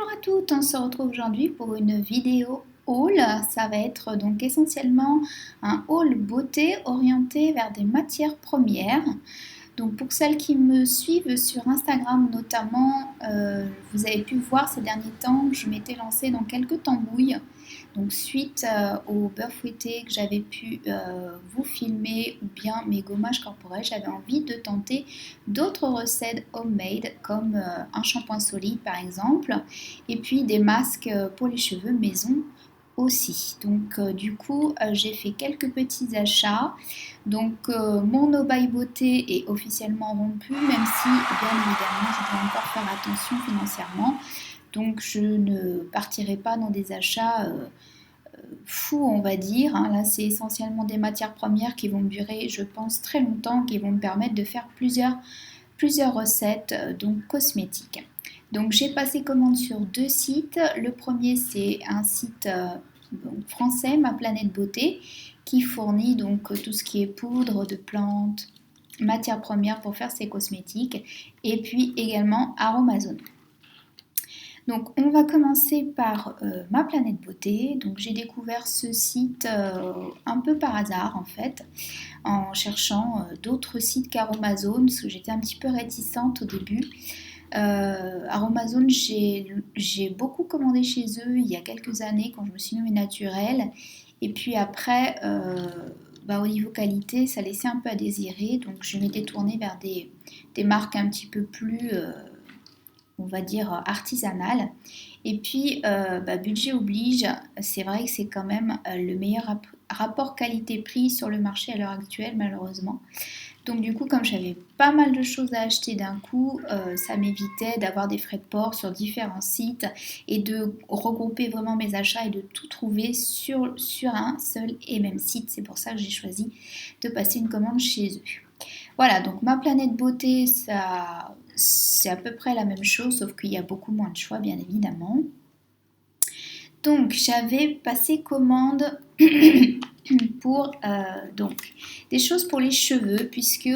Bonjour à toutes, on se retrouve aujourd'hui pour une vidéo haul. Ça va être donc essentiellement un haul beauté orienté vers des matières premières. Donc pour celles qui me suivent sur Instagram notamment, vous avez pu voir ces derniers temps que je m'étais lancée dans quelques tambouilles. Donc suite au beurre fouetté que j'avais pu vous filmer ou bien mes gommages corporels, j'avais envie de tenter d'autres recettes homemade comme un shampoing solide par exemple et puis des masques pour les cheveux maison aussi. Donc du coup j'ai fait quelques petits achats. Donc mon no buy beauté est officiellement rompu, même si bien évidemment je dois encore faire attention financièrement. Donc je ne partirai pas dans des achats fous, on va dire. Là c'est essentiellement des matières premières qui vont me durer, je pense, très longtemps, qui vont me permettre de faire plusieurs recettes donc cosmétiques. Donc j'ai passé commande sur deux sites. Le premier c'est un site donc, français, Ma Planète Beauté, qui fournit donc tout ce qui est poudre de plantes, matières premières pour faire ses cosmétiques, et puis également Aromazone. Donc on va commencer par Ma Planète Beauté. Donc j'ai découvert ce site un peu par hasard en fait, en cherchant d'autres sites qu'Aromazone, parce que j'étais un petit peu réticente au début. Aromazone, j'ai beaucoup commandé chez eux il y a quelques années quand je me suis mis au naturel. Et puis après, au niveau qualité, ça laissait un peu à désirer. Donc je m'étais tournée vers des marques un petit peu plus, on va dire, artisanales. Et puis, budget oblige, c'est vrai que c'est quand même le meilleur rapport qualité-prix sur le marché à l'heure actuelle, malheureusement. Donc du coup, comme j'avais pas mal de choses à acheter d'un coup, ça m'évitait d'avoir des frais de port sur différents sites et de regrouper vraiment mes achats et de tout trouver sur un seul et même site. C'est pour ça que j'ai choisi de passer une commande chez eux. Voilà, donc Ma Planète Beauté, ça, c'est à peu près la même chose, sauf qu'il y a beaucoup moins de choix, bien évidemment. Donc j'avais passé commande pour donc des choses pour les cheveux, puisque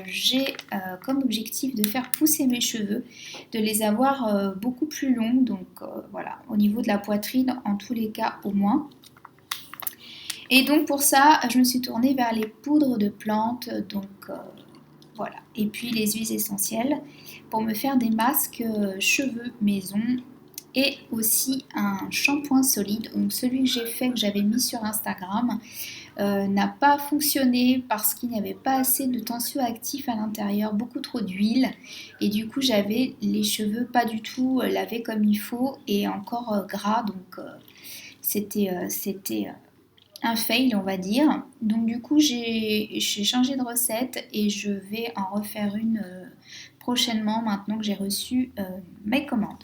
j'ai comme objectif de faire pousser mes cheveux, de les avoir beaucoup plus longs, donc voilà, au niveau de la poitrine en tous les cas au moins. Et donc pour ça je me suis tournée vers les poudres de plantes, donc voilà, et puis les huiles essentielles pour me faire des masques cheveux maison. Et aussi un shampoing solide. Donc celui que j'ai fait, que j'avais mis sur Instagram, n'a pas fonctionné parce qu'il n'y avait pas assez de tensioactif à l'intérieur, beaucoup trop d'huile. Et du coup, j'avais les cheveux pas du tout lavés comme il faut et encore gras. Donc c'était un fail, on va dire. Donc du coup, j'ai changé de recette et je vais en refaire une prochainement maintenant que j'ai reçu mes commandes.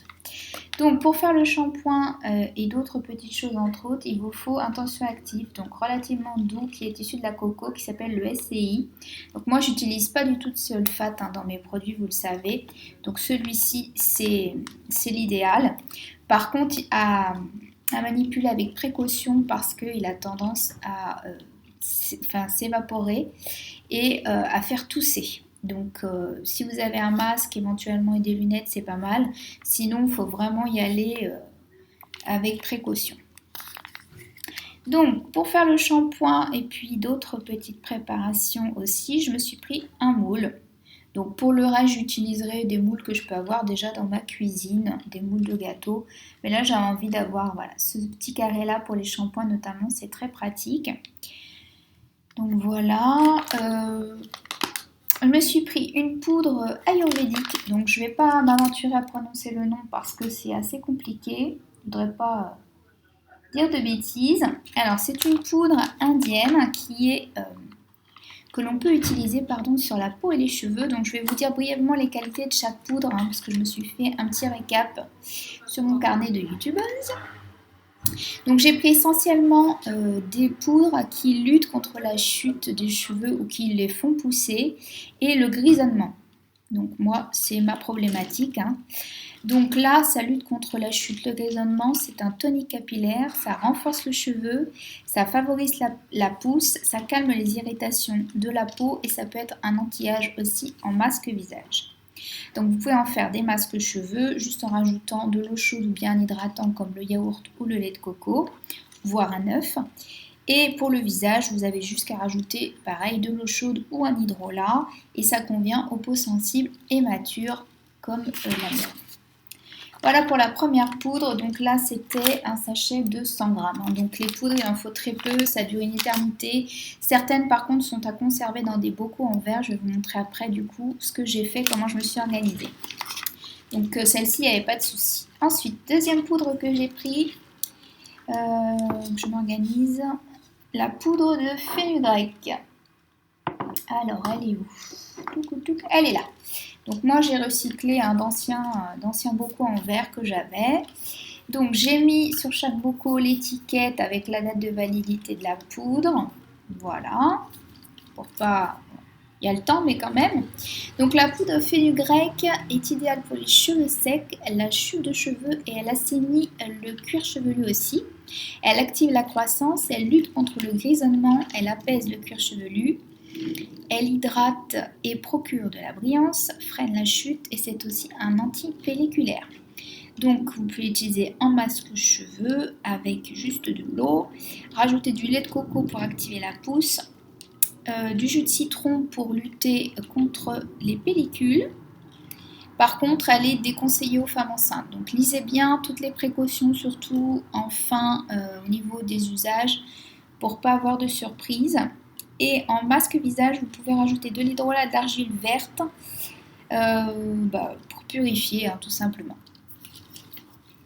Donc pour faire le shampoing et d'autres petites choses entre autres, il vous faut un tensioactif donc relativement doux qui est issu de la coco, qui s'appelle le SCI. Donc moi j'utilise pas du tout de sulfate dans mes produits, vous le savez. Donc celui-ci c'est l'idéal. Par contre à manipuler avec précaution parce qu'il a tendance à s'évaporer et à faire tousser. Donc si vous avez un masque éventuellement et des lunettes, c'est pas mal. Sinon, il faut vraiment y aller avec précaution. Donc pour faire le shampoing et puis d'autres petites préparations aussi, je me suis pris un moule. Donc pour le reste, j'utiliserai des moules que je peux avoir déjà dans ma cuisine, des moules de gâteau. Mais là, j'avais envie d'avoir voilà, ce petit carré-là pour les shampoings notamment, c'est très pratique. Donc voilà. Je me suis pris une poudre ayurvédique, donc je ne vais pas m'aventurer à prononcer le nom parce que c'est assez compliqué. Je ne voudrais pas dire de bêtises. Alors c'est une poudre indienne que l'on peut utiliser sur la peau et les cheveux. Donc je vais vous dire brièvement les qualités de chaque poudre parce que je me suis fait un petit récap sur mon carnet de youtubeuse. Donc j'ai pris essentiellement des poudres qui luttent contre la chute des cheveux ou qui les font pousser et le grisonnement. Donc moi c'est ma problématique. Donc là ça lutte contre la chute, le grisonnement, c'est un tonique capillaire, ça renforce le cheveu, ça favorise la pousse, ça calme les irritations de la peau et ça peut être un anti-âge aussi en masque visage. Donc vous pouvez en faire des masques cheveux juste en rajoutant de l'eau chaude ou bien un hydratant comme le yaourt ou le lait de coco, voire un œuf. Et pour le visage, vous avez juste qu'à rajouter pareil de l'eau chaude ou un hydrolat et ça convient aux peaux sensibles et matures comme la mienne. Voilà pour la première poudre, donc là c'était un sachet de 100 grammes. Donc les poudres il en faut très peu, ça dure une éternité. Certaines par contre sont à conserver dans des bocaux en verre, je vais vous montrer après du coup ce que j'ai fait, comment je me suis organisée. Donc celle-ci il n'y avait pas de souci. Ensuite, deuxième poudre que j'ai pris, je m'organise, la poudre de fenugrec. Alors elle est où? Elle est là. Donc moi j'ai recyclé d'anciens bocaux en verre que j'avais. Donc j'ai mis sur chaque bocaux l'étiquette avec la date de validité de la poudre. Voilà. Pour pas... Il y a le temps mais quand même. Donc la poudre fenugrec est idéale pour les cheveux secs. Elle a chute de cheveux et elle assainit le cuir chevelu aussi. Elle active la croissance, elle lutte contre le grisonnement, elle apaise le cuir chevelu. Elle hydrate et procure de la brillance, freine la chute et c'est aussi un anti-pelliculaire. Donc vous pouvez l'utiliser en masque cheveux avec juste de l'eau, rajouter du lait de coco pour activer la pousse, du jus de citron pour lutter contre les pellicules. Par contre, elle est déconseillée aux femmes enceintes. Donc lisez bien toutes les précautions, surtout enfin au niveau des usages pour ne pas avoir de surprise. Et en masque visage, vous pouvez rajouter de l'hydrolat d'argile verte pour purifier tout simplement.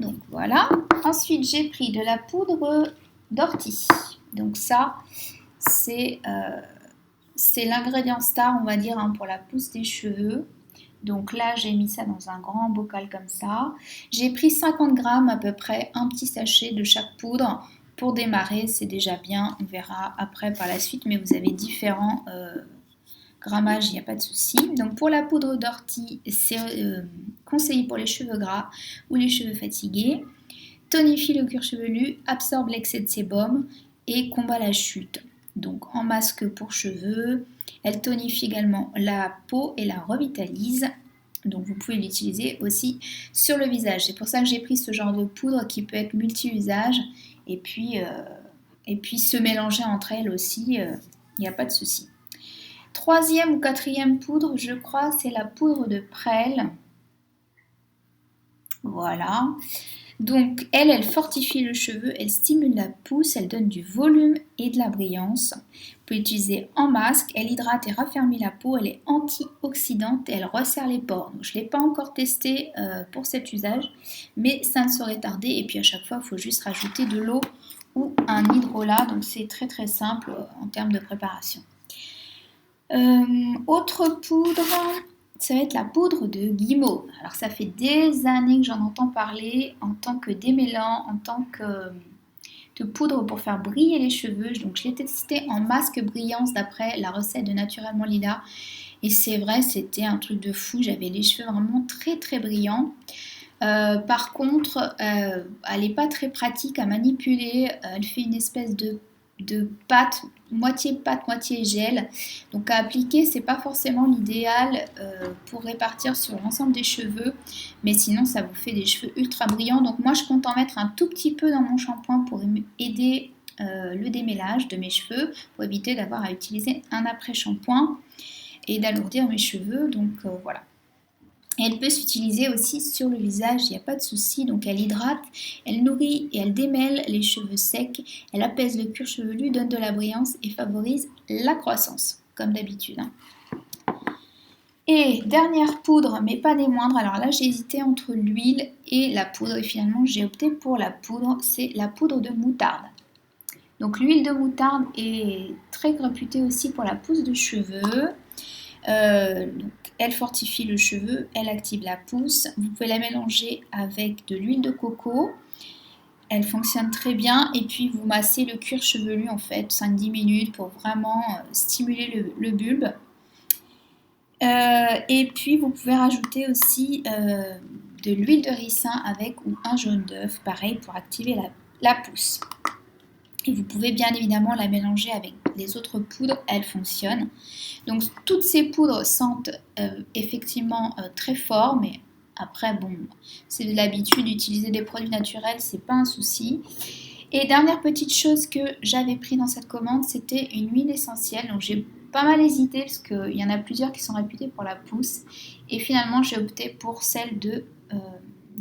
Donc voilà. Ensuite, j'ai pris de la poudre d'ortie. Donc ça, c'est l'ingrédient star, on va dire, pour la pousse des cheveux. Donc là, j'ai mis ça dans un grand bocal comme ça. J'ai pris 50 grammes à peu près, un petit sachet de chaque poudre. Pour démarrer, c'est déjà bien. On verra après par la suite, mais vous avez différents grammages, il n'y a pas de souci. Donc pour la poudre d'ortie, c'est conseillé pour les cheveux gras ou les cheveux fatigués. Tonifie le cuir chevelu, absorbe l'excès de sébum et combat la chute. Donc en masque pour cheveux, elle tonifie également la peau et la revitalise. Donc vous pouvez l'utiliser aussi sur le visage. C'est pour ça que j'ai pris ce genre de poudre qui peut être multi-usage et puis se mélanger entre elles aussi, il n'y a pas de souci. Troisième ou quatrième poudre, je crois, c'est la poudre de prêle. Voilà. Donc elle fortifie le cheveu, elle stimule la pousse, elle donne du volume et de la brillance. Vous pouvez l'utiliser en masque, elle hydrate et raffermit la peau, elle est antioxydante et elle resserre les pores. Donc, je ne l'ai pas encore testé pour cet usage, mais ça ne saurait tarder. Et puis à chaque fois, il faut juste rajouter de l'eau ou un hydrolat. Donc c'est très très simple en termes de préparation. Autre poudre, ça va être la poudre de guimauve. Alors ça fait des années que j'en entends parler en tant que démêlant, en tant que de poudre pour faire briller les cheveux. Donc je l'ai testé en masque brillance d'après la recette de Naturellement Lila. Et c'est vrai, c'était un truc de fou. J'avais les cheveux vraiment très très brillants. Par contre, elle n'est pas très pratique à manipuler. Elle fait une espèce de pâte, moitié gel. Donc à appliquer, c'est pas forcément l'idéal pour répartir sur l'ensemble des cheveux, mais sinon ça vous fait des cheveux ultra brillants. Donc moi je compte en mettre un tout petit peu dans mon shampoing pour aider le démêlage de mes cheveux, pour éviter d'avoir à utiliser un après-shampoing et d'alourdir mes cheveux. Donc voilà. Et elle peut s'utiliser aussi sur le visage, il n'y a pas de souci. Donc elle hydrate, elle nourrit et elle démêle les cheveux secs. Elle apaise le cuir chevelu, donne de la brillance et favorise la croissance, comme d'habitude. Et dernière poudre, mais pas des moindres. Alors là, j'ai hésité entre l'huile et la poudre. Et finalement, j'ai opté pour la poudre. C'est la poudre de moutarde. Donc l'huile de moutarde est très réputée aussi pour la pousse de cheveux. Donc, elle fortifie le cheveu, elle active la pousse. Vous pouvez la mélanger avec de l'huile de coco. Elle fonctionne très bien. Et puis vous massez le cuir chevelu en fait 5-10 minutes pour vraiment stimuler le bulbe. Et puis vous pouvez rajouter aussi de l'huile de ricin avec ou un jaune d'œuf, pareil pour activer la pousse. Et vous pouvez bien évidemment la mélanger avec les autres poudres, elles fonctionnent. Donc toutes ces poudres sentent effectivement très fort, mais après, bon, c'est de l'habitude d'utiliser des produits naturels, c'est pas un souci. Et dernière petite chose que j'avais pris dans cette commande, c'était une huile essentielle. Donc j'ai pas mal hésité parce qu'il y en a plusieurs qui sont réputées pour la pousse. Et finalement, j'ai opté pour celle de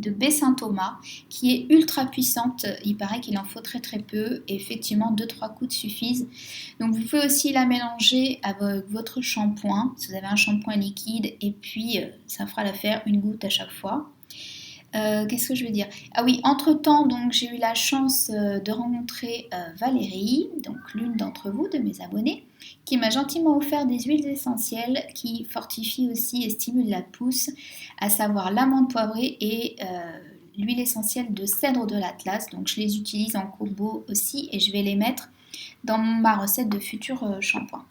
baie Saint-Thomas, qui est ultra puissante. Il paraît qu'il en faut très très peu. Et effectivement, 2-3 gouttes suffisent. Donc vous pouvez aussi la mélanger avec votre shampoing, si vous avez un shampoing liquide. Et puis, ça fera l'affaire, une goutte à chaque fois. Qu'est-ce que je veux dire? Ah oui, entre-temps, donc j'ai eu la chance de rencontrer Valérie, donc l'une d'entre vous, de mes abonnés, qui m'a gentiment offert des huiles essentielles qui fortifient aussi et stimulent la pousse, à savoir l'amande poivrée et l'huile essentielle de cèdre de l'Atlas. Donc je les utilise en combo aussi et je vais les mettre dans ma recette de futur shampoing.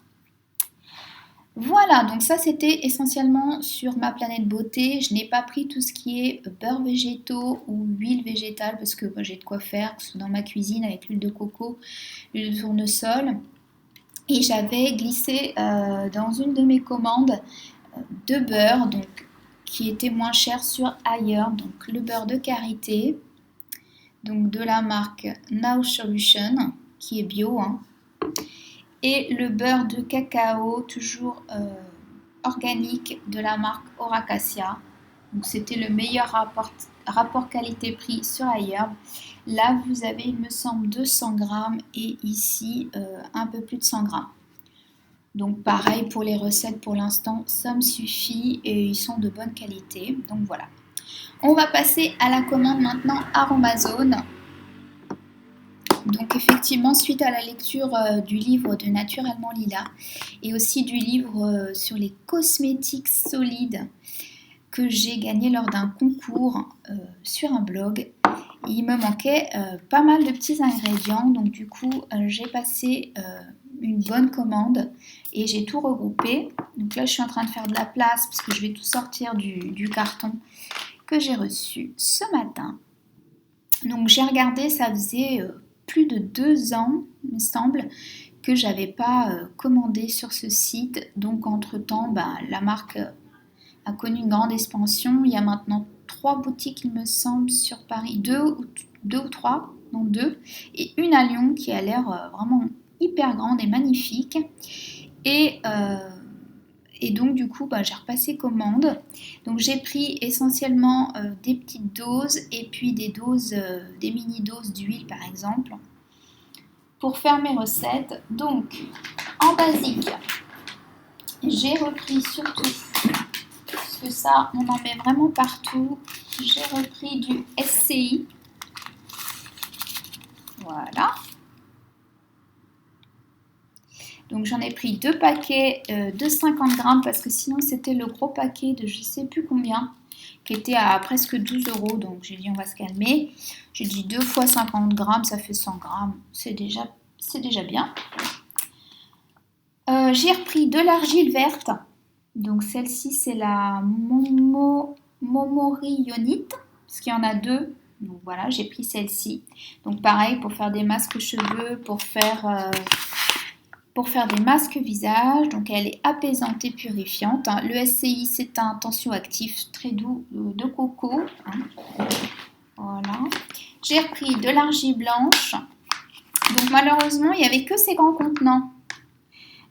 Voilà, donc ça c'était essentiellement sur ma planète beauté. Je n'ai pas pris tout ce qui est beurre végétaux ou huile végétale parce que j'ai de quoi faire, que ce soit dans ma cuisine avec l'huile de coco, l'huile de tournesol. Et j'avais glissé dans une de mes commandes de beurre, donc qui était moins cher sur ailleurs, donc le beurre de karité, donc de la marque Now Solution, qui est bio, hein. Et le beurre de cacao, toujours organique, de la marque Oracacia. Donc c'était le meilleur rapport qualité-prix sur iHerb. Là, vous avez, il me semble, 200 grammes et ici, un peu plus de 100 grammes. Donc pareil pour les recettes, pour l'instant, ça me suffit et ils sont de bonne qualité. Donc voilà. On va passer à la commande maintenant Aromazone. Donc effectivement, suite à la lecture du livre de Naturellement Lila et aussi du livre sur les cosmétiques solides que j'ai gagné lors d'un concours sur un blog, il me manquait pas mal de petits ingrédients. Donc du coup, j'ai passé une bonne commande et j'ai tout regroupé. Donc là, je suis en train de faire de la place parce que je vais tout sortir du carton que j'ai reçu ce matin. Donc j'ai regardé, ça faisait plus de 2 ans, il me semble, que j'avais pas commandé sur ce site. Donc entre-temps, la marque a connu une grande expansion. Il y a maintenant 3 boutiques, il me semble, sur Paris. 2 ou 3, non 2. Et une à Lyon qui a l'air vraiment hyper grande et magnifique. Et donc du coup, j'ai repassé commande. Donc j'ai pris essentiellement des petites doses et puis des doses, des mini-doses d'huile par exemple, pour faire mes recettes. Donc en basique, j'ai repris surtout, parce que ça on en met vraiment partout, j'ai repris du SCI. Voilà. Donc j'en ai pris 2 paquets de 50 grammes parce que sinon c'était le gros paquet de je ne sais plus combien qui était à presque 12 €. Donc j'ai dit on va se calmer. J'ai dit 2 fois 50 grammes, ça fait 100 grammes. C'est déjà bien. J'ai repris de l'argile verte. Donc celle-ci c'est la Momorionite parce qu'il y en a 2. Donc voilà, j'ai pris celle-ci. Donc pareil pour faire des masques cheveux, pour faire des masques visage. Donc elle est apaisante et purifiante. Le SCI c'est un tensioactif très doux de coco. Voilà. J'ai repris de l'argile blanche. Donc malheureusement il n'y avait que ces grands contenants.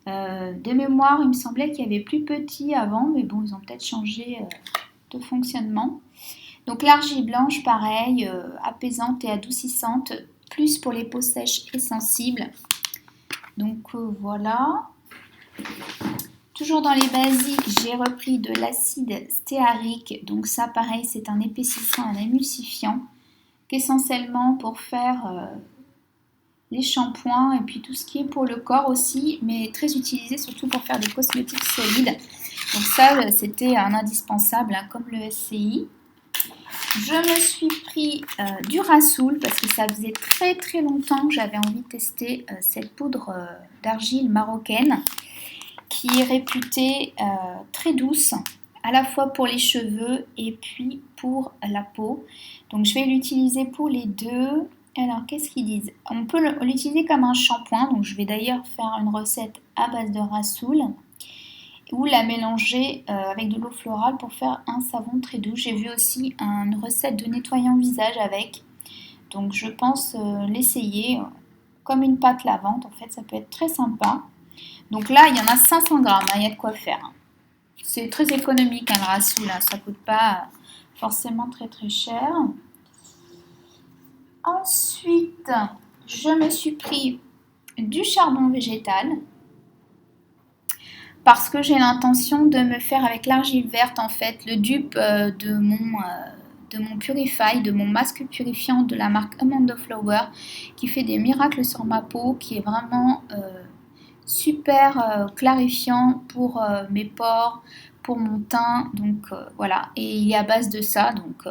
De mémoire il me semblait qu'il y avait plus petit avant, mais bon ils ont peut-être changé de fonctionnement. Donc l'argile blanche pareil, apaisante et adoucissante, plus pour les peaux sèches et sensibles. Donc voilà. Toujours dans les basiques, j'ai repris de l'acide stéarique. Donc ça pareil, c'est un épaississant, un émulsifiant, essentiellement pour faire les shampoings et puis tout ce qui est pour le corps aussi, mais très utilisé surtout pour faire des cosmétiques solides. Donc ça, c'était un indispensable, comme le SCI. Je me suis pris du Rassoul parce que ça faisait très très longtemps que j'avais envie de tester cette poudre d'argile marocaine qui est réputée très douce, à la fois pour les cheveux et puis pour la peau. Donc je vais l'utiliser pour les deux. Alors, qu'est-ce qu'ils disent? On peut l'utiliser comme un shampoing, donc je vais d'ailleurs faire une recette à base de rassoul ou la mélanger avec de l'eau florale pour faire un savon très doux. J'ai vu aussi une recette de nettoyant visage avec, donc je pense l'essayer comme une pâte lavante. En fait, ça peut être très sympa. Donc là, il y en a 500 grammes, il y a de quoi faire. C'est très économique, le rassoul, ça coûte pas forcément très très cher. Ensuite, je me suis pris du charbon végétal parce que j'ai l'intention de me faire avec l'argile verte en fait le dupe de mon Purify, de mon masque purifiant de la marque Amanda Flower qui fait des miracles sur ma peau, qui est vraiment super clarifiant pour mes pores, pour mon teint, donc voilà, et il est à base de ça, donc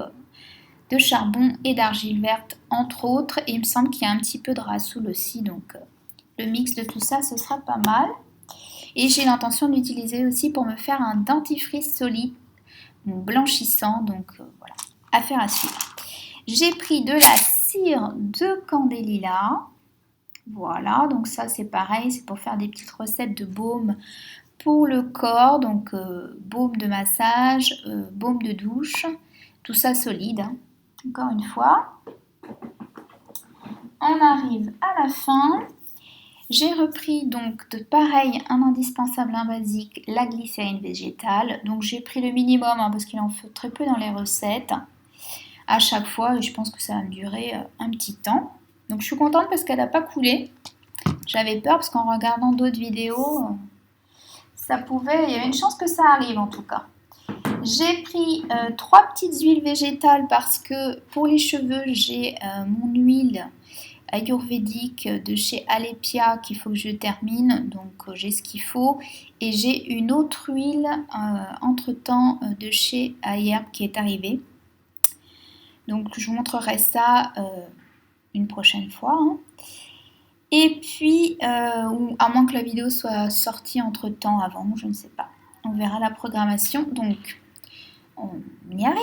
de charbon et d'argile verte entre autres, et il me semble qu'il y a un petit peu de rassoul aussi, donc le mix de tout ça ce sera pas mal. Et j'ai l'intention de l'utiliser aussi pour me faire un dentifrice solide, blanchissant, donc voilà, affaire à suivre. J'ai pris de la cire de Candélila, voilà, donc ça c'est pareil, c'est pour faire des petites recettes de baume pour le corps, donc baume de massage, baume de douche, tout ça solide, hein. Encore une fois. On arrive à la fin. J'ai repris donc de pareil un indispensable, un basique, la glycérine végétale. Donc j'ai pris le minimum parce qu'il en faut très peu dans les recettes à chaque fois et je pense que ça va me durer un petit temps. Donc je suis contente parce qu'elle n'a pas coulé. J'avais peur parce qu'en regardant d'autres vidéos, il y avait une chance que ça arrive en tout cas. J'ai pris 3 petites huiles végétales parce que pour les cheveux, j'ai mon huile ayurvédique de chez Alepia qu'il faut que je termine, donc j'ai ce qu'il faut. Et j'ai une autre huile entre-temps de chez Ayerb qui est arrivée. Donc je vous montrerai ça une prochaine fois, hein. Et puis, ou à moins que la vidéo soit sortie entre-temps avant, je ne sais pas. On verra la programmation. Donc, on y arrive.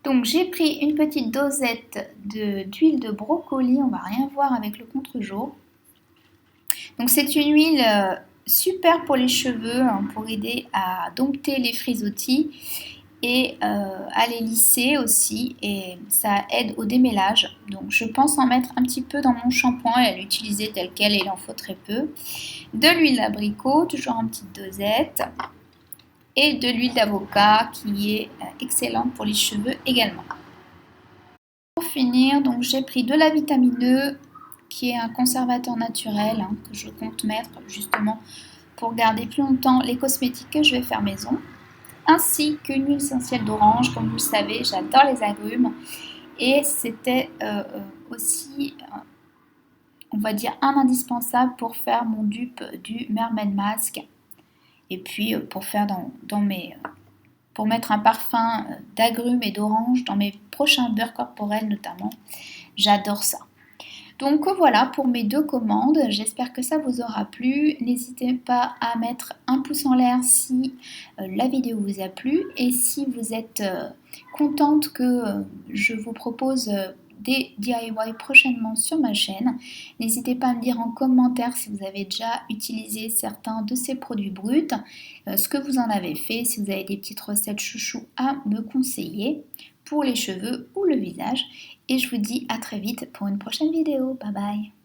Donc j'ai pris une petite dosette d'huile de brocoli, on va rien voir avec le contre-jour. Donc c'est une huile super pour les cheveux, hein, pour aider à dompter les frisottis et à les lisser aussi, et ça aide au démêlage. Donc je pense en mettre un petit peu dans mon shampoing et à l'utiliser tel quel, et il en faut très peu. De l'huile d'abricot, toujours en petite dosette. Et de l'huile d'avocat qui est excellente pour les cheveux également. Pour finir, donc j'ai pris de la vitamine E qui est un conservateur naturel, hein, que je compte mettre justement pour garder plus longtemps les cosmétiques que je vais faire maison, ainsi qu'une huile essentielle d'orange. Comme vous le savez, j'adore les agrumes et c'était aussi on va dire un indispensable pour faire mon dupe du Mermaid Mask. Et puis pour faire pour mettre un parfum d'agrumes et d'orange dans mes prochains beurres corporels notamment. J'adore ça. Donc voilà pour mes 2 commandes. J'espère que ça vous aura plu. N'hésitez pas à mettre un pouce en l'air si la vidéo vous a plu. Et si vous êtes contente que je vous propose des DIY prochainement sur ma chaîne, n'hésitez pas à me dire en commentaire si vous avez déjà utilisé certains de ces produits bruts, ce que vous en avez fait, si vous avez des petites recettes chouchou à me conseiller pour les cheveux ou le visage. Et je vous dis à très vite pour une prochaine vidéo. Bye bye!